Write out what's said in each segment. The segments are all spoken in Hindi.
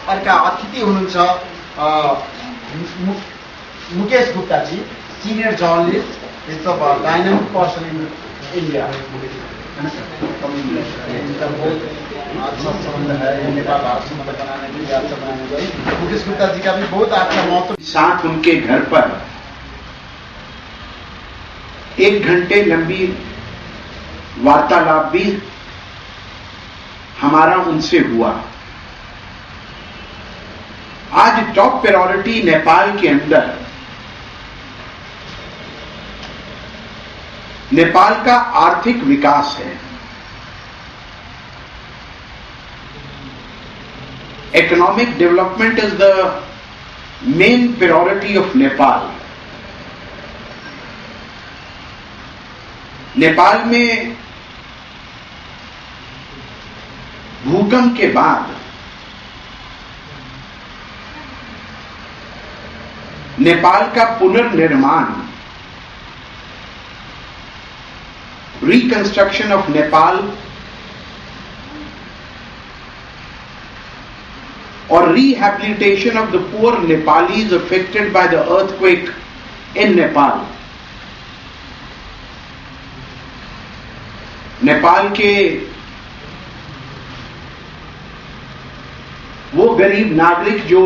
अर्का अतिथि हुनुहुन्छ Mukesh Guptaji, senior journalist, is a dynamic person in India. इनका बहुत अच्छा संबंध है नेपाल भारत संबंध बनाने के लिए, अच्छा बनाने के लिए। मुकेश गुप्ता जी का भी बहुत अच्छा महत्व। साथ उनके घर पर 1 घंटे लंबी वार्तालाप भी हमारा उनसे हुआ। आज टॉप प्रायोरिटी नेपाल के अंदर नेपाल का आर्थिक विकास है। Economic development is the main priority of Nepal. Nepal में भूकंप के बाद नेपाल का पुनर्निर्माण, रिकंस्ट्रक्शन ऑफ नेपाल और rehabilitation of the poor Nepalis affected by the earthquake in Nepal, Nepal के वो गरीब नागरिक जो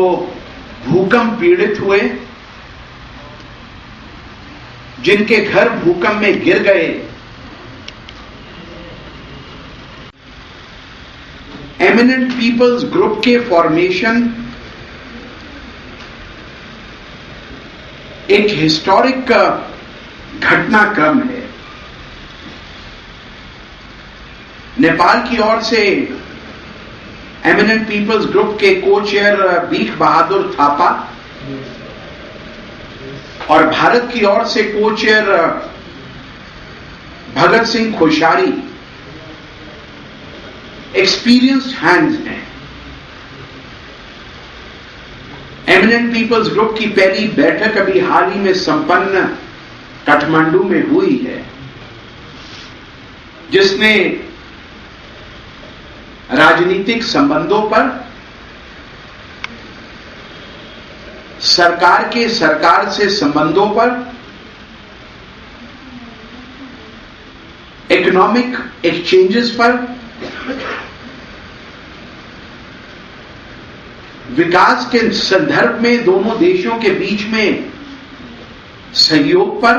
भूकंप पीड़ित हुए, जिनके घर भूकंप में गिर गए, एमिनेंट पीपल्स ग्रुप के फॉर्मेशन एक हिस्टोरिक घटनाक्रम है। नेपाल की ओर से एमिनेंट पीपल्स ग्रुप के को-चेयर भीख बहादुर थापा और भारत की ओर से को-चेयर भगत सिंह कोश्यारी एक्सपीरियंस्ड हैंड्स हैं। एमिनेंट पीपल्स ग्रुप की पहली बैठक अभी हाल ही में संपन्न काठमांडू में हुई है, जिसने राजनीतिक संबंधों पर, सरकार से संबंधों पर, इकोनॉमिक एक्सचेंजेस पर, विकास के संदर्भ में दोनों देशों के बीच में सहयोग पर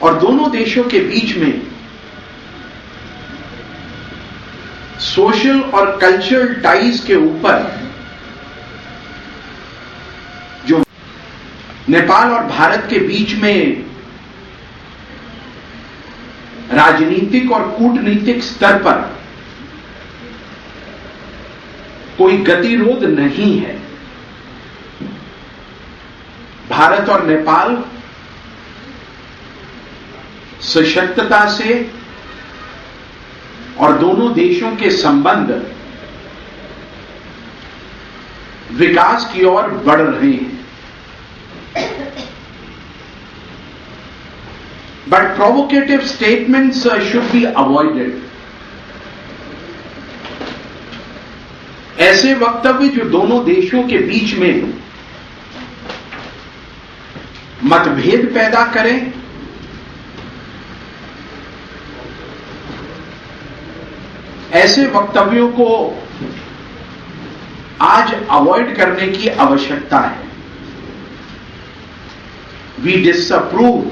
और दोनों देशों के बीच में सोशल और कल्चरल टाइज के ऊपर जो नेपाल और भारत के बीच में राजनीतिक और कूटनीतिक स्तर पर कोई गतिरोध नहीं है। भारत और नेपाल सशक्तता से और दोनों देशों के संबंध विकास की ओर बढ़ रहे हैं। But provocative statements should be avoided. ऐसे वक्तव्य जो दोनों देशों के बीच में मतभेद पैदा करें, ऐसे वक्तव्यों को आज अवॉइड करने की आवश्यकता है। We disapprove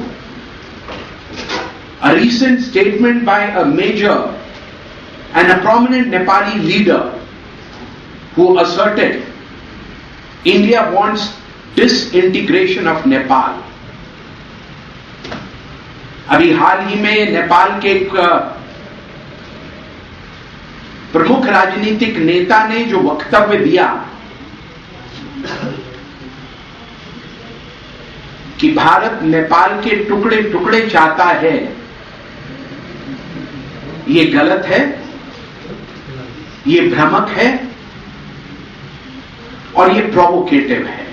a recent statement by a major and a prominent Nepali leader who asserted India wants disintegration of Nepal. अभी हाल ही में नेपाल के एक प्रमुख राजनीतिक नेता ने जो वक्तव्य दिया कि भारत नेपाल के टुकड़े टुकड़े चाहता है, ये गलत है, ये भ्रामक है और ये प्रोवोकेटिव है।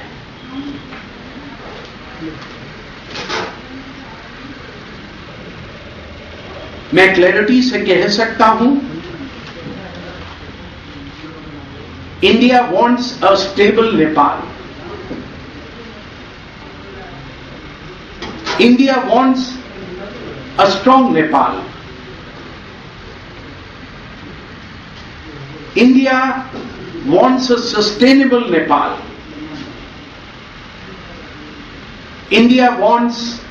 मैं क्लैरिटी से कह सकता हूं India wants a stable Nepal. India wants a strong Nepal. India wants a sustainable Nepal. India wants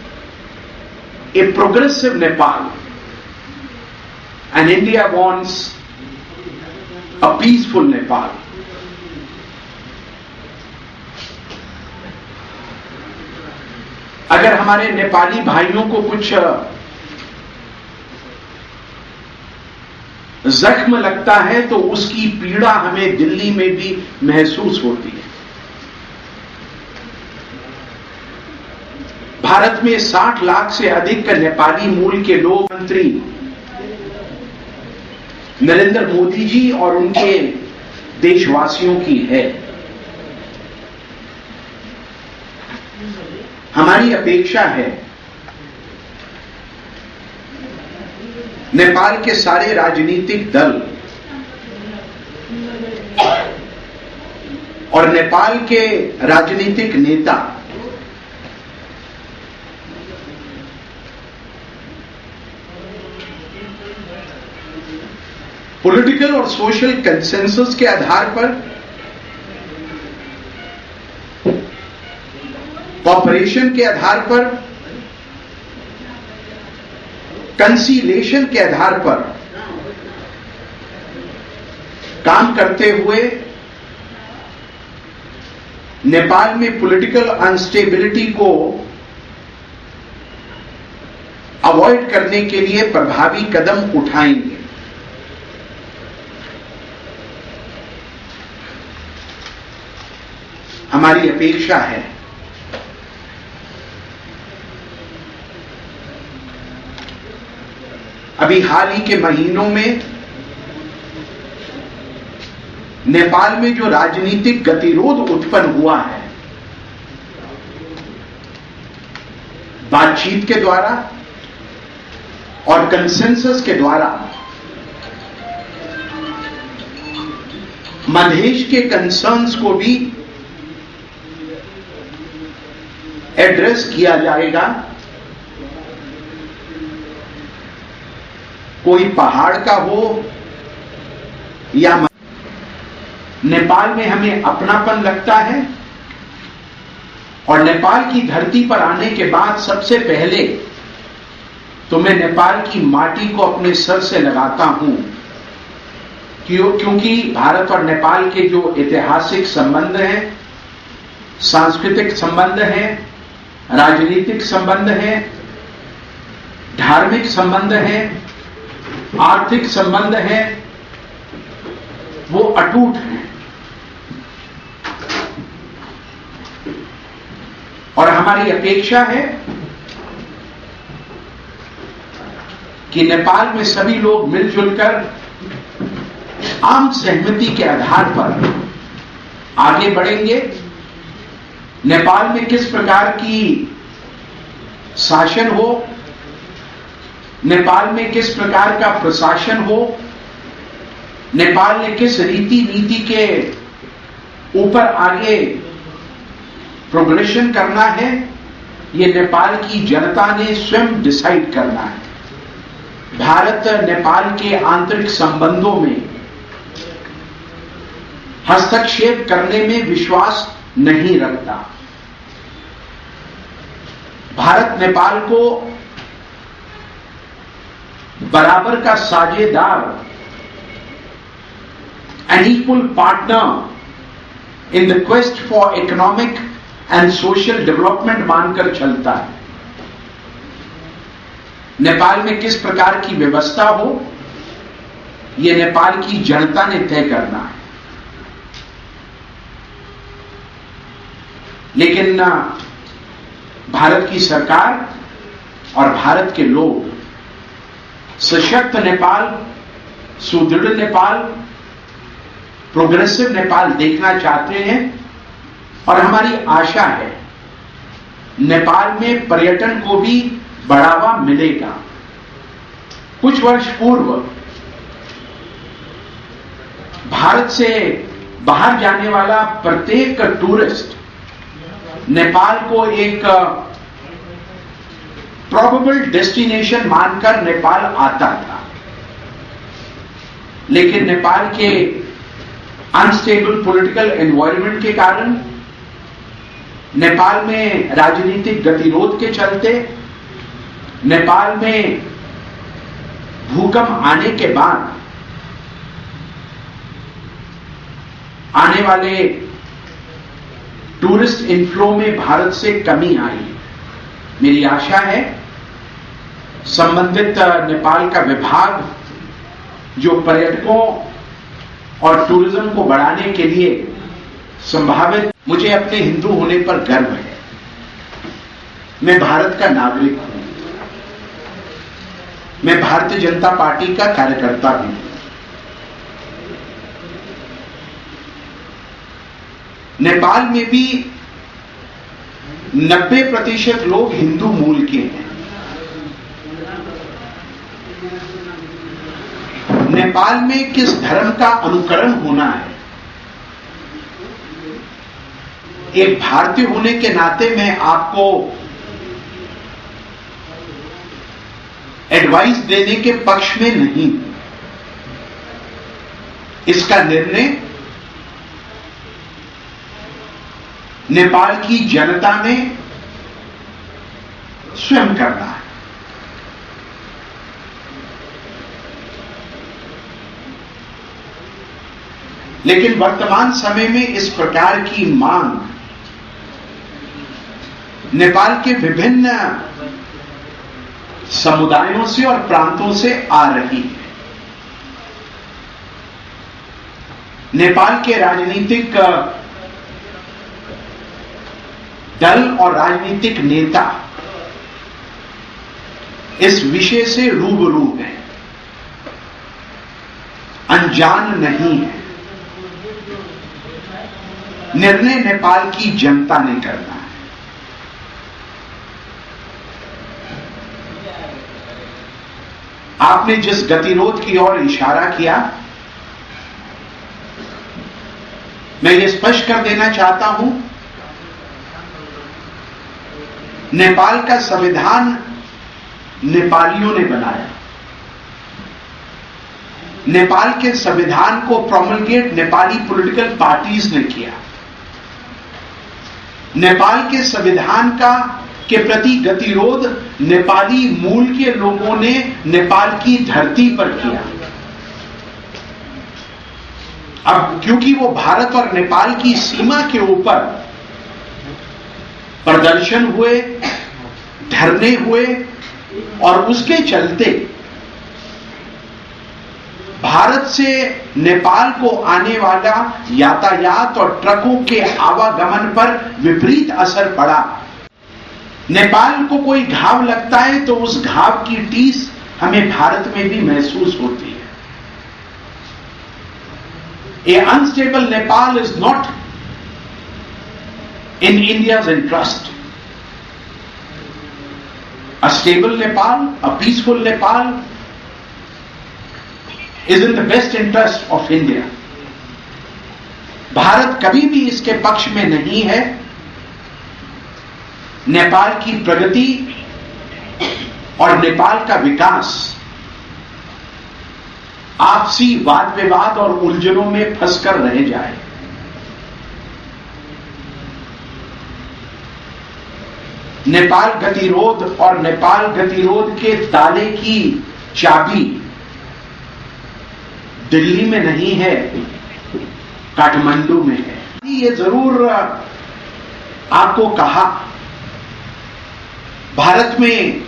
a progressive Nepal. And India wants a peaceful Nepal. अगर हमारे नेपाली भाइयों को कुछ जख्म लगता है तो उसकी पीड़ा हमें दिल्ली में भी महसूस होती है। भारत में 60 लाख से अधिक नेपाली मूल के लोग मंत्री नरेंद्र मोदी जी और उनके देशवासियों की है। हमारी अपेक्षा है नेपाल के सारे राजनीतिक दल और नेपाल के राजनीतिक नेता पॉलिटिकल और सोशल कंसेंसस के आधार पर, कॉपरेशन के आधार पर, कंसीलेशन के आधार पर काम करते हुए नेपाल में पॉलिटिकल अनस्टेबिलिटी को अवॉइड करने के लिए प्रभावी कदम उठाएंगे। हमारी अपेक्षा है अभी हाल ही के महीनों में नेपाल में जो राजनीतिक गतिरोध उत्पन्न हुआ है, बातचीत के द्वारा और कंसेंसस के द्वारा मधेश के कंसर्न्स को भी एड्रेस किया जाएगा। कोई पहाड़ का हो या नेपाल में हमें अपनापन लगता है और नेपाल की धरती पर आने के बाद सबसे पहले तो मैं नेपाल की माटी को अपने सर से लगाता हूं, क्योंकि भारत और नेपाल के जो ऐतिहासिक संबंध हैं, सांस्कृतिक संबंध हैं, राजनीतिक संबंध हैं, धार्मिक संबंध हैं, आर्थिक संबंध हैं, वो अटूट हैं। और हमारी अपेक्षा है कि नेपाल में सभी लोग मिलजुल कर आम सहमति के आधार पर आगे बढ़ेंगे। नेपाल में किस प्रकार की शासन हो, नेपाल में किस प्रकार का प्रशासन हो, नेपाल ने किस रीति नीति के ऊपर आगे प्रोग्रेशन करना है, ये नेपाल की जनता ने स्वयं डिसाइड करना है। भारत नेपाल के आंतरिक संबंधों में हस्तक्षेप करने में विश्वास नहीं रखता। भारत नेपाल को बराबर का साझेदार, an equal partner in the quest for economic and social development मानकर चलता है। नेपाल में किस प्रकार की व्यवस्था हो, यह नेपाल की जनता ने तय करना है। लेकिन भारत की सरकार और भारत के लोग सशक्त नेपाल, सुदृढ़ नेपाल, प्रोग्रेसिव नेपाल देखना चाहते हैं और हमारी आशा है नेपाल में पर्यटन को भी बढ़ावा मिलेगा। कुछ वर्ष पूर्व भारत से बाहर जाने वाला प्रत्येक टूरिस्ट नेपाल को एक प्रोबेबल डेस्टिनेशन मानकर नेपाल आता था, लेकिन नेपाल के अनस्टेबल पॉलिटिकल एनवायरनमेंट के कारण, नेपाल में राजनीतिक गतिरोध के चलते, नेपाल में भूकंप आने के बाद आने वाले टूरिस्ट इनफ्लो में भारत से कमी आई। मेरी आशा है संबंधित नेपाल का विभाग जो पर्यटकों और टूरिज्म को बढ़ाने के लिए संभावित, मुझे अपने हिंदू होने पर गर्व है, मैं भारत का नागरिक हूं, मैं भारतीय जनता पार्टी का कार्यकर्ता भी हूं। नेपाल में भी 90% लोग हिंदू मूल के हैं। नेपाल में किस धर्म का अनुकरण होना है, एक भारतीय होने के नाते मैं आपको एडवाइस देने के पक्ष में नहीं हूं। इसका निर्णय नेपाल की जनता ने स्वयं करना है। लेकिन वर्तमान समय में इस प्रकार की मांग नेपाल के विभिन्न समुदायों से और प्रांतों से आ रही है। नेपाल के राजनीतिक दल और राजनीतिक नेता इस विषय से रूबरू हैं, अनजान नहीं है। निर्णय नेपाल की जनता ने करना है। आपने जिस गतिरोध की ओर इशारा किया, मैं ये स्पष्ट कर देना चाहता हूं, नेपाल का संविधान नेपालियों ने बनाया। नेपाल के संविधान को प्रोमलगेट नेपाली पॉलिटिकल पार्टीज ने किया। नेपाल के संविधान के प्रति गतिरोध नेपाली मूल के लोगों ने नेपाल की धरती पर किया। अब क्योंकि वो भारत और नेपाल की सीमा के ऊपर प्रदर्शन हुए, धरने हुए और उसके चलते भारत से नेपाल को आने वाला यातायात और ट्रकों के आवागमन पर विपरीत असर पड़ा। नेपाल को कोई घाव लगता है तो उस घाव की टीस हमें भारत में भी महसूस होती है। A unstable Nepal is not in India's interest. A stable Nepal, a peaceful Nepal is in the best interest of India. Bharat कभी भी इसके पक्ष में नहीं है। नेपाल की प्रगति और नेपाल का विकास आपसी वाद विवाद और उलझनों में फंसकर रह जाए। नेपाल गतिरोध और नेपाल गतिरोध के ताले की चाबी दिल्ली में नहीं है, काठमांडू में है। ये जरूर आपको कहा, भारत में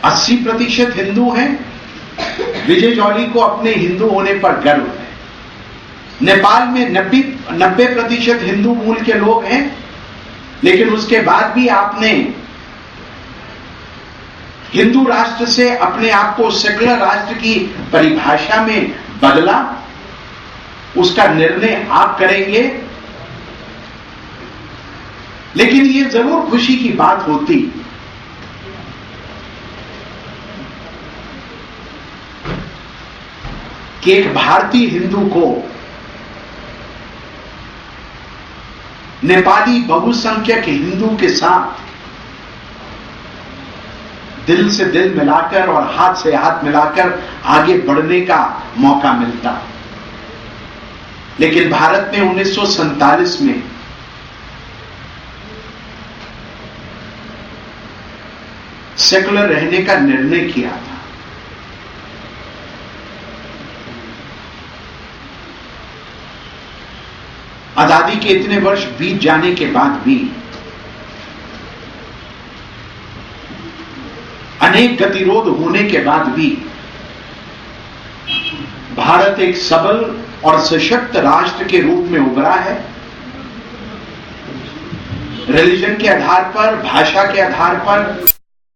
80% हिंदू हैं। विजय जॉली को अपने हिंदू होने पर गर्व है। नेपाल में 90% हिंदू मूल के लोग हैं, लेकिन उसके बाद भी आपने हिंदू राष्ट्र से अपने आप को सेकुलर राष्ट्र की परिभाषा में बदला। उसका निर्णय आप करेंगे, लेकिन यह जरूर खुशी की बात होती कि एक भारतीय हिंदू को नेपाली बहुसंख्यक हिंदू के साथ दिल से दिल मिलाकर और हाथ से हाथ मिलाकर आगे बढ़ने का मौका मिलता। लेकिन भारत ने 1947 में सेकुलर रहने का निर्णय किया था। आजादी के इतने वर्ष बीत जाने के बाद भी अनेक गतिरोध होने के बाद भी भारत एक सबल और सशक्त राष्ट्र के रूप में उभरा है। रिलीजन के आधार पर, भाषा के आधार पर